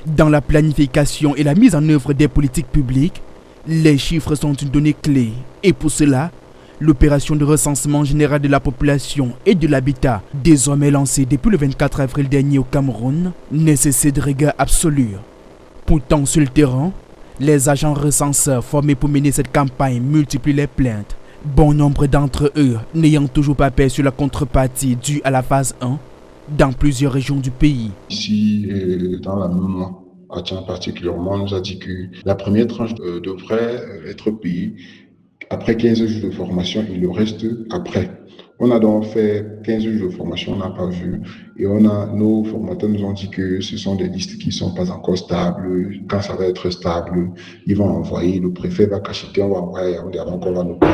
Dans la planification et la mise en œuvre des politiques publiques, les chiffres sont une donnée clé. Et pour cela, l'opération de recensement général de la population et de l'habitat, désormais lancée depuis le 24 avril dernier au Cameroun, nécessite rigueur absolue. Pourtant, sur le terrain, les agents recenseurs formés pour mener cette campagne multiplient les plaintes. Bon nombre d'entre eux n'ayant toujours pas perçu la contrepartie due à la phase 1 dans plusieurs régions du pays. Ici, dans la même Atien particulièrement, on nous a dit que la première tranche devrait être payée après 15 jours de formation et le reste après. On a donc fait 15 jours de formation, on n'a pas vu. Et nos formateurs nous ont dit que ce sont des listes qui ne sont pas encore stables. Quand ça va être stable, ils vont envoyer, le préfet va cacheter, on va envoyer avant qu'on va nous payer.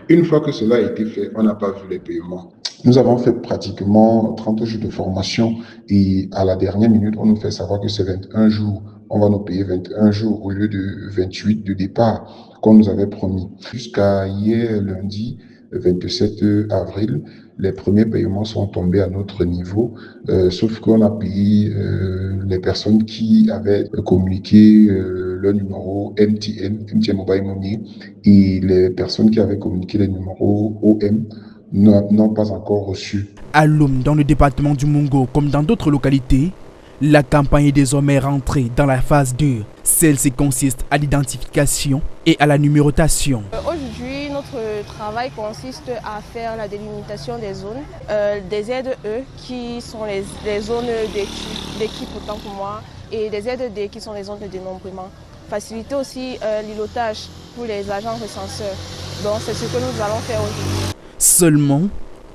Une fois que cela a été fait, on n'a pas vu les paiements. Nous avons fait pratiquement 30 jours de formation et à la dernière minute, on nous fait savoir que c'est 21 jours. On va nous payer 21 jours au lieu de 28 de départ qu'on nous avait promis. Jusqu'à hier, lundi, 27 avril, les premiers paiements sont tombés à notre niveau, sauf qu'on a payé les personnes qui avaient communiqué le numéro MTN Mobile Money, et les personnes qui avaient communiqué les numéros OM n'ont pas encore reçu. À Loum, dans le département du Mungo, comme dans d'autres localités, la campagne est désormais rentrée dans la phase 2. Celle-ci consiste à l'identification et à la numérotation. Aujourd'hui, notre travail consiste à faire la délimitation des zones, des ZE qui sont les zones d'équipe autant pour moi, et des ZD qui sont les zones de dénombrement. Faciliter aussi l'îlotage pour les agents recenseurs. Donc c'est ce que nous allons faire aujourd'hui. Seulement,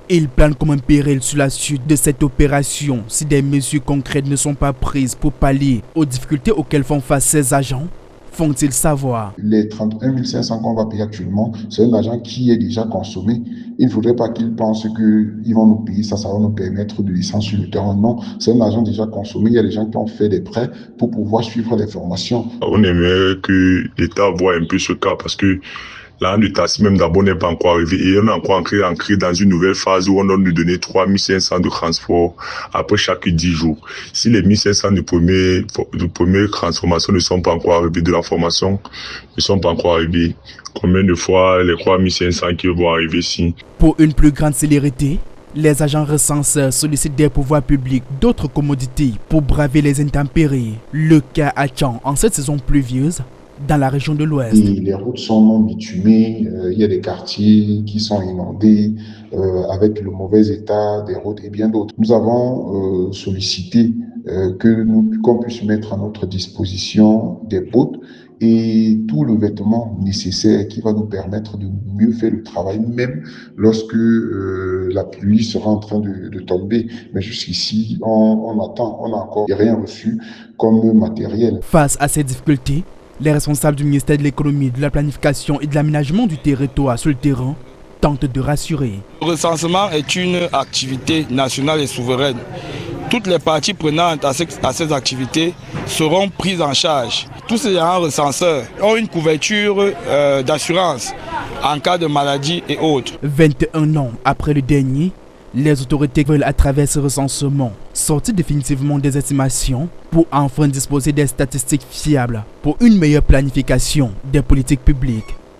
il plane comme un péril sur la suite de cette opération si des mesures concrètes ne sont pas prises pour pallier aux difficultés auxquelles font face ces agents. Font-ils savoir? Les 31 500 qu'on va payer actuellement, c'est un agent qui est déjà consommé. Il ne faudrait pas qu'ils pensent qu'ils vont nous payer, ça va nous permettre de licencier sur le terrain. Non, c'est un agent déjà consommé. Il y a des gens qui ont fait des prêts pour pouvoir suivre les formations. On aimerait que l'État voie un peu ce cas parce que l'an de taxi même d'abord n'est pas encore arrivé et on est encore ancré dans une nouvelle phase où on doit nous donner 3500 de transport après chaque 10 jours. Si les 1500 de première transformation ne sont pas encore arrivés, de la formation ne sont pas encore arrivés, combien de fois les 3500 qui vont arriver ici? Pour une plus grande célérité, les agents recenseurs sollicitent des pouvoirs publics d'autres commodités pour braver les intempéries. Le cas à Tchang en cette saison pluvieuse dans la région de l'Ouest. Les routes sont non bitumées, il y a des quartiers qui sont inondés avec le mauvais état des routes et bien d'autres. Nous avons sollicité qu'on puisse mettre à notre disposition des bottes et tout le vêtement nécessaire qui va nous permettre de mieux faire le travail, même lorsque la pluie sera en train de tomber. Mais jusqu'ici, on attend, on n'a encore rien reçu comme matériel. Face à ces difficultés, les responsables du ministère de l'économie, de la planification et de l'aménagement du territoire sur le terrain tentent de rassurer. Le recensement est une activité nationale et souveraine. Toutes les parties prenantes à ces activités seront prises en charge. Tous ces agents recenseurs ont une couverture d'assurance en cas de maladie et autres. 21 ans après le dernier, les autorités veulent à travers ce recensement sortir définitivement des estimations pour enfin disposer des statistiques fiables pour une meilleure planification des politiques publiques.